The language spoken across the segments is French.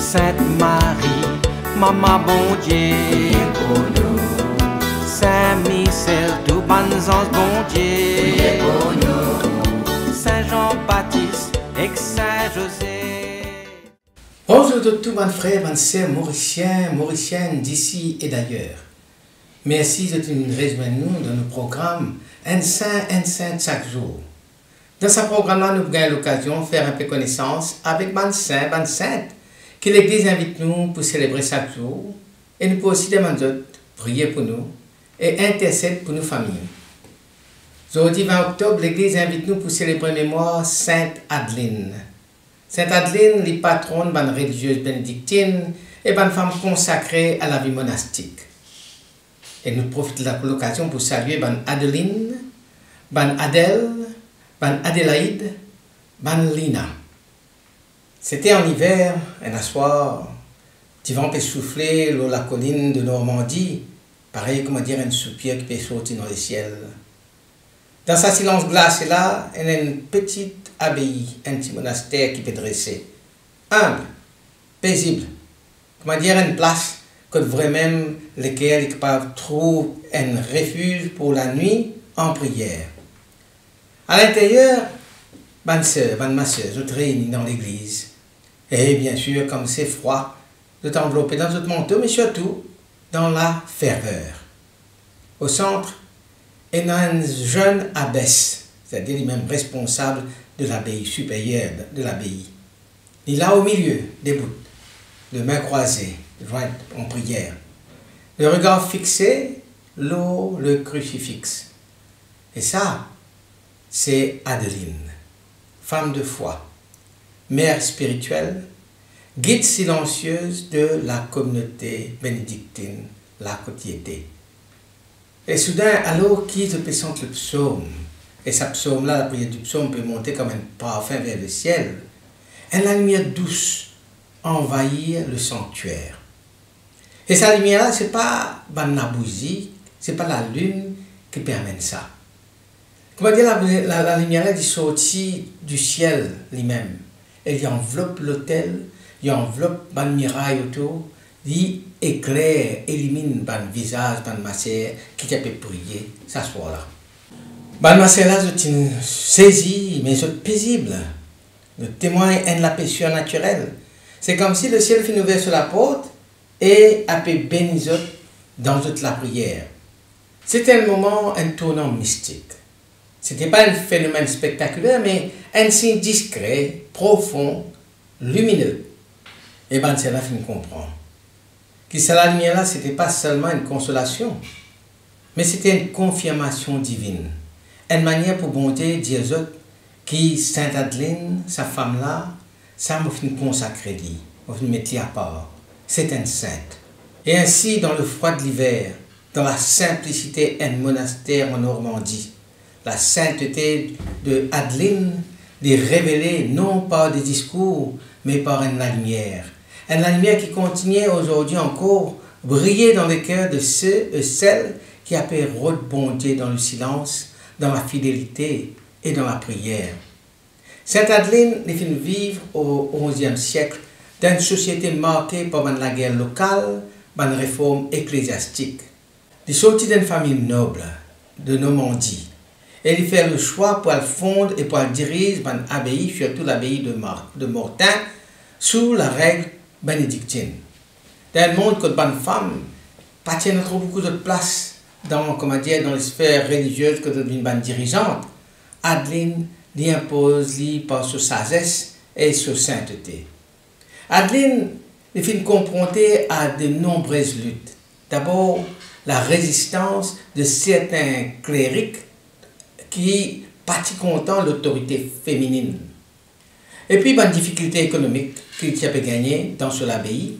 Sainte Marie, Maman bon Dieu, pour nous. Saint Michel, tout bon sens bon Dieu, pour nous. Saint Jean-Baptiste et Saint José. Bonjour de tous mes frères, mes sœurs mauriciens, mauriciennes d'ici et d'ailleurs. Merci de nous rejoindre dans nos programmes Un Saint chaque jour. Dans ce programme-là, nous avons l'occasion de faire un peu connaissance avec les saints, les saintes, que l'Église invite nous pour célébrer chaque jour. Et nous pouvons aussi demander prier pour nous et intercéder pour nos familles. Aujourd'hui, 20 octobre, l'Église invite nous pour célébrer mémoire Sainte Adeline. Sainte Adeline, les patronne d'une religieuse bénédictine et d'une femme consacrée à la vie monastique. Et nous profitons de l'occasion pour saluer Adeline, Adèle, Adélaïde, Lina. C'était en hiver, un soir, petit vent peut souffler sur la colline de Normandie, pareil comme dire un soupir qui peut sortir dans le ciel. Dans sa silence glacé là, il y a une petite abbaye, un petit monastère qui peut dresser. Humble, paisible, comment dire une place que vraiment lesquels peuvent trouver un refuge pour la nuit en prière. À l'intérieur, bonne sœur, bonne ma sœur, je te réunis dans l'église. Et bien sûr, comme c'est froid, je t'enveloppe dans notre manteau, mais surtout dans la ferveur. Au centre, il y a une jeune abbesse, c'est-à-dire lui-même responsable de l'abbaye supérieure de l'abbaye. Il est là au milieu, debout, les mains croisées, jointes en prière. Le regard fixé, l'eau, le crucifix. Et ça, c'est Adeline, femme de foi, mère spirituelle, guide silencieuse de la communauté bénédictine, la Côtiété. Et soudain, alors qui se présente le psaume, et sa psaume-là, la prière du psaume peut monter comme un parfum vers le ciel, et la lumière douce envahir le sanctuaire. Et sa lumière-là, ce n'est pas la bougie, ce n'est pas la lune qui permet ça. Comment dire, la lumière est sortie du ciel lui-même. Elle enveloppe l'autel, il enveloppe le mirail autour, il éclaire, élimine le visage, le masser qui peut prier, s'asseoir là. Le masser là, c'est saisi, mais c'est paisible. Le témoin est la paix surnaturelle. C'est comme si le ciel finit ouvert sur la porte et a pu bénir dans toute la prière. C'était un moment, un tournant mystique. Ce n'était pas un phénomène spectaculaire, mais un signe discret, profond, lumineux. Et bien, c'est là qu'il comprend. Que la lumière-là, ce n'était pas seulement une consolation, mais c'était une confirmation divine. Une manière pour bon Dieu dire aux autres qui Sainte Adeline, sa femme-là, ça m'a fait consacrer lui, m'a fait mettre à part. C'est une sainte. Et ainsi, dans le froid de l'hiver, dans la simplicité d'un monastère en Normandie, la sainteté de Adeline est révélée non par des discours, mais par une lumière. Une lumière qui continue aujourd'hui encore briller dans le cœur de ceux et celles qui appellent bon Dieu dans le silence, dans la fidélité et dans la prière. Sainte Adeline est venue vivre au XIe siècle dans une société marquée par la guerre locale, par une réforme ecclésiastique. Elle est sortie d'une famille noble de Normandie. Elle fait le choix pour fondre et pour diriger une abbaye, surtout l'abbaye de Mortain, sous la règle bénédictine. Dans le monde que bonne femme pas tient trop beaucoup de place dans les sphères religieuses que devient bonne dirigeante, Adeline lui impose par sa sagesse et sa sainteté. Adeline est fin confrontée à de nombreuses luttes. D'abord, la résistance de certains clérics qui partit content l'autorité féminine. Et puis, une difficulté économique qu'il a pu gagner dans l'abbaye.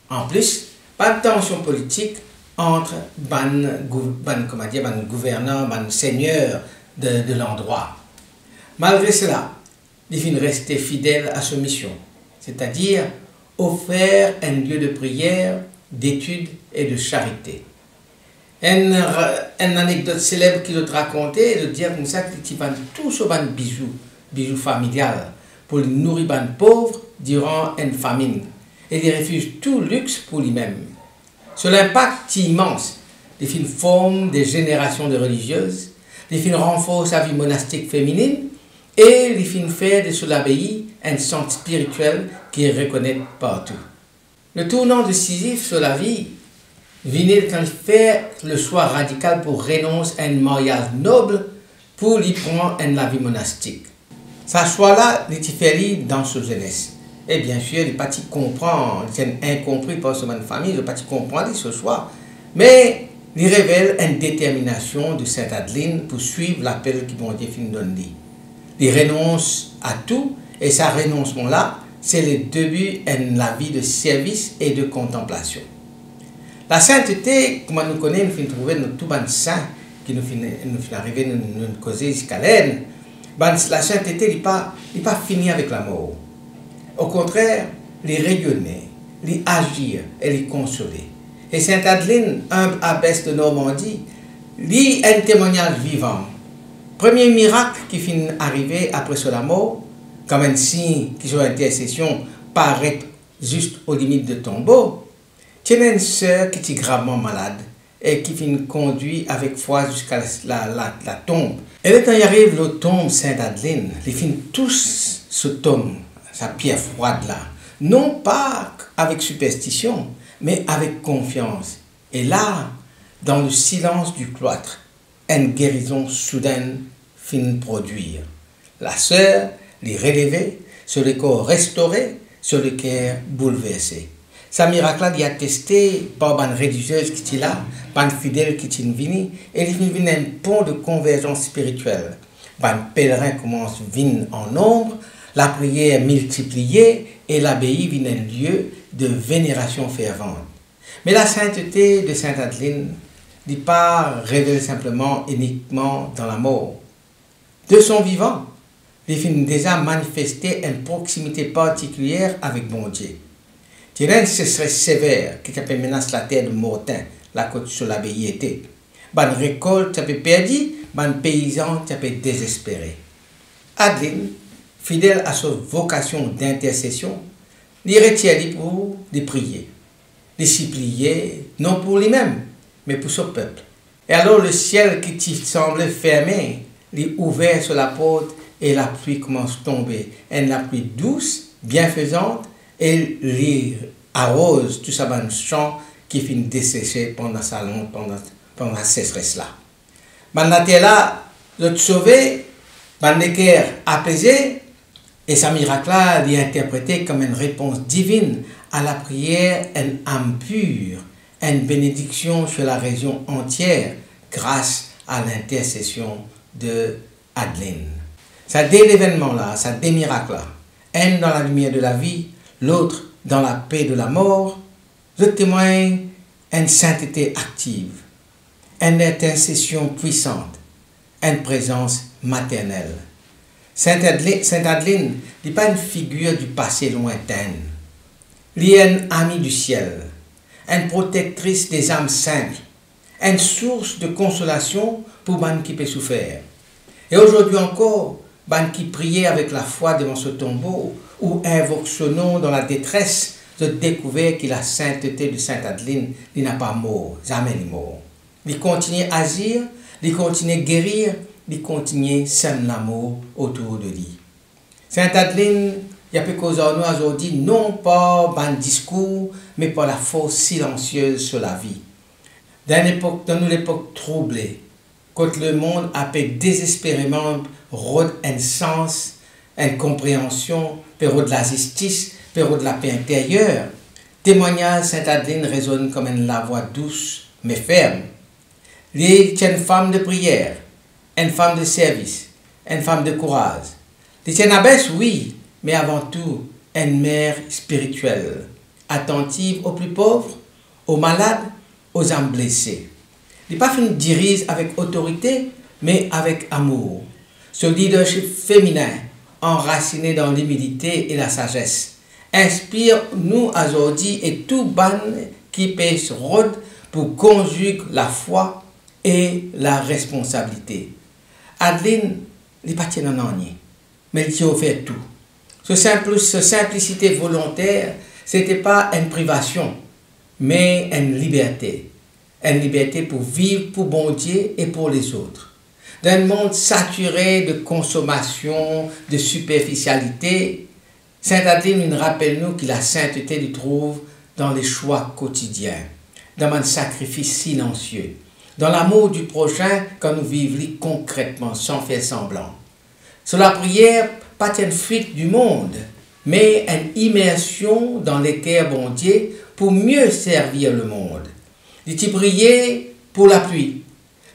En plus, pas de tension politique entre les gouvernants, les seigneurs de l'endroit. Malgré cela, il finit rester fidèle à sa mission, c'est-à-dire offrir un lieu de prière, d'étude et de charité. Une anecdote célèbre qu'il a racontée, de dire comme ça qu'il vend tout sur un bijou familial pour nourrir les pauvres durant une famine. et il refuse tout luxe pour lui-même. Sur l'impact immense, les films forment des générations de religieuses, les films renforcent la vie monastique féminine et les films font de sur l'abbaye un centre spirituel qui est reconnu partout. Le tournant décisif sur la vie venait quand il fait le choix radical pour renoncer à un mariage noble pour lui prendre la vie monastique. Ce choix-là, il fait dans sa jeunesse. Et bien sûr, il pas comprendre, c'est incompris par sa famille, il pas comprendre ce choix. Mais il révèle une détermination de Sainte Adeline pour suivre l'appel qui bon Dieu fin donné. Il renonce à tout et ce renoncement-là, c'est le début de la vie de service et de contemplation. La sainteté, comme nous connaissons, nous finissons trouver notre tout bon saint qui nous finit arriver nous causer jusqu'à l'aine. La sainteté n'est pas finie avec la mort. Au contraire, les rayonner, les agir et les consoler. Et Sainte Adeline, humble abbesse de Normandie, lit un témoignage vivant. Premier miracle qui finit arrivé après la mort, comme un signe qui sur intercession paraît juste aux limites de tombeau. Tiens une sœur qui est gravement malade et qui finit conduit avec foi jusqu'à la tombe. Et le temps y arrive, le tombe Sainte Adeline, les finit tous se tombent. Sa pierre froide là, non pas avec superstition, mais avec confiance. Et là, dans le silence du cloître, une guérison soudaine finit de produire. La sœur les relevait, sur le corps restauré, sur le cœur bouleversé. Sa miracle est attesté par une religieuse qui est là, par une fidèle qui est venue, et il vient un pont de convergence spirituelle. Un pèlerin commence à venir en nombre, la prière multipliée et l'abbaye vient un lieu de vénération fervente. Mais la sainteté de Sainte Adeline n'est pas révélée simplement uniquement dans la mort. De son vivant, il finit déjà manifester une proximité particulière avec bon Dieu. Tirène ce serait sévère qui menace la terre de Mortain, la côte sur l'abbaye était. Ban récolte peut perdue, ban paysan peut désespéré. Adeline, fidèle à sa vocation d'intercession, il retient pour les prier, les supplier, non pour lui-même, mais pour son peuple. Et alors le ciel qui semblait fermé, il ouvert sur la porte et la pluie commence à tomber. Et la pluie douce, bienfaisante, et il arrose tout ça dans le champ qui finit desséché pendant la sécheresse-là. La terre là, le sauvé, le cœur apaisé, et sa miracle-là est interprété comme une réponse divine à la prière, une âme pure, une bénédiction sur la région entière grâce à l'intercession de Adeline. Ça deux événements-là, ça deux miracles-là, un dans la lumière de la vie, l'autre dans la paix de la mort, je témoigne une sainteté active, une intercession puissante, une présence maternelle. Sainte Adeline n'est pas une figure du passé lointain. Elle est une amie du ciel, une protectrice des âmes simples, une source de consolation pour ceux qui peuvent souffrir. Et aujourd'hui encore, ceux qui prient avec la foi devant ce tombeau ou invoquent ce nom dans la détresse, de découvrir que la sainteté de Sainte Adeline n'a pas mort, jamais mort. Il continue à agir, il continue à guérir, il continue à semer l'amour autour de lui. Sainte Adeline, il y a peu cause aujourd'hui, non pas par un discours, mais par la force silencieuse sur la vie. Dans l'époque troublée, quand le monde appelle désespérément rôde un sens, une compréhension, période de la justice, période de la paix intérieure, témoignage Sainte Adeline résonne comme la voix douce mais ferme. Elle est une femme de prière, une femme de service, une femme de courage. Elle est une abbesse, oui, mais avant tout une mère spirituelle, attentive aux plus pauvres, aux malades, aux âmes blessées. Elle n'est pas une dirige avec autorité, mais avec amour. Ce leadership féminin, enraciné dans l'humilité et la sagesse, inspire-nous aujourd'hui et tout ban qui pèse rôde pour conjuguer la foi et la responsabilité. Adeline n'est pas en mais elle a fait tout. Cette simplicité volontaire Ce n'était pas une privation, mais une liberté. Une liberté pour vivre pour bon Dieu et pour les autres. Dans un monde saturé de consommation, de superficialité, Sainte Adeline nous rappelle nous que la sainteté nous trouve dans les choix quotidiens, dans un sacrifice silencieux, dans l'amour du prochain quand nous vivons concrètement, sans faire semblant. Sur la prière, pas une fuite du monde, mais une immersion dans les cœurs bon Dieu pour mieux servir le monde. Il t'y prier pour la pluie,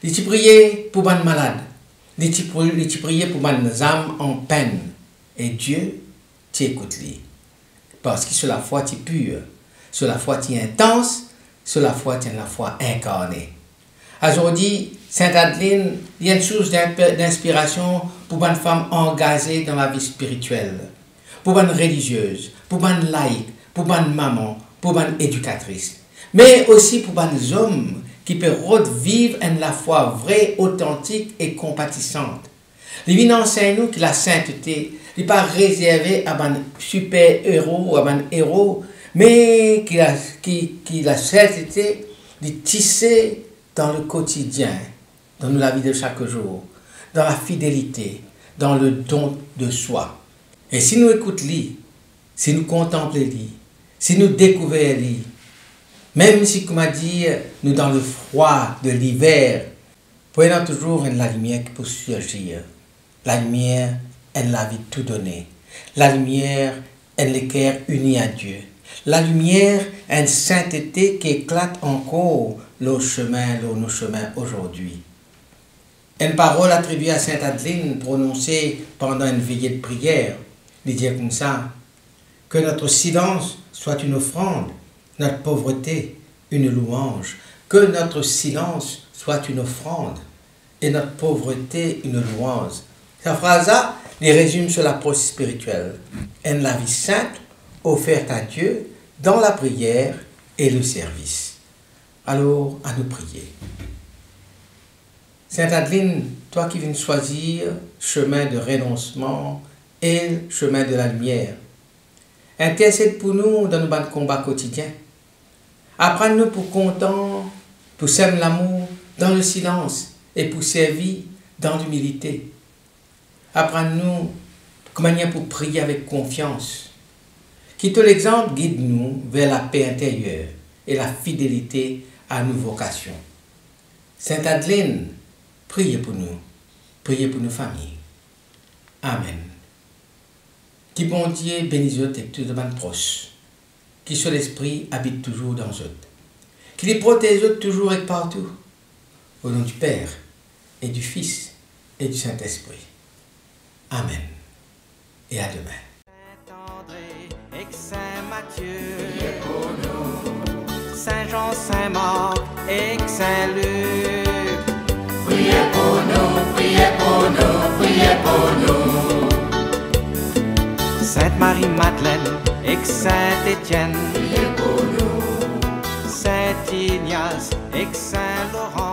il t'y prier pour les malades, il t'y prier pour les âmes en peine. Et Dieu t'écoute lui. Parce que sur la foi tu es pur, sur la foi tu es intense, sur la foi tu es la foi incarnée. Aujourd'hui, Sainte Adeline, il y a une source d'inspiration pour une femme engagée dans la vie spirituelle, pour une religieuse, pour une laïque, pour une maman, pour une éducatrice, mais aussi pour des hommes qui peuvent vivre la foi vraie, authentique et compatissante. Les enseigne nous que la sainteté n'est pas réservée à un super-héros ou à un héros, mais que la sainteté est tissée dans le quotidien, dans la vie de chaque jour, dans la fidélité, dans le don de soi. Et si nous écoutons lui, si nous contemplons lui, si nous découvrons lui, même si, comme a dit, nous dans le froid de l'hiver, voyons toujours la lumière qui peut surgir. La lumière, elle la vie tout donné. La lumière, elle le cœur uni à Dieu. La lumière, une sainteté qui éclate encore nos chemins aujourd'hui. Une parole attribuée à Sainte Adeline, prononcée pendant une veillée de prière, il dit comme ça: que notre silence soit une offrande, notre pauvreté une louange. Que notre silence soit une offrande et notre pauvreté une louange. Cette phrase-là, les résume sur l'approche spirituelle. Une la vie sainte offerte à Dieu dans la prière et le service. Alors, à nous prier. Sainte Adeline, toi qui viens choisir chemin de renoncement et chemin de la lumière, intercède pour nous dans nos combats quotidiens. Apprends-nous pour content, pour s'aimer l'amour dans le silence et pour servir dans l'humilité. Apprends-nous comment pour prier avec confiance. Quitte l'exemple, guide-nous vers la paix intérieure et la fidélité à nos vocations. Sainte Adeline, priez pour nos familles. Amen. Qui bon Dieu bénisse et tout le monde proche. Qui sur l'esprit habite toujours dans eux. Qui les protège toujours et partout. Au nom du Père et du Fils et du Saint-Esprit. Amen. Et à demain. Saint-André et Saint-Matthieu, priez pour nous. Saint-Jean, Saint-Marc et Saint-Luc, priez pour nous, priez pour nous, priez pour nous. Sainte-Marie-Madeleine et Saint-Étienne, priez pour nous. Saint-Ignace et Saint-Laurent,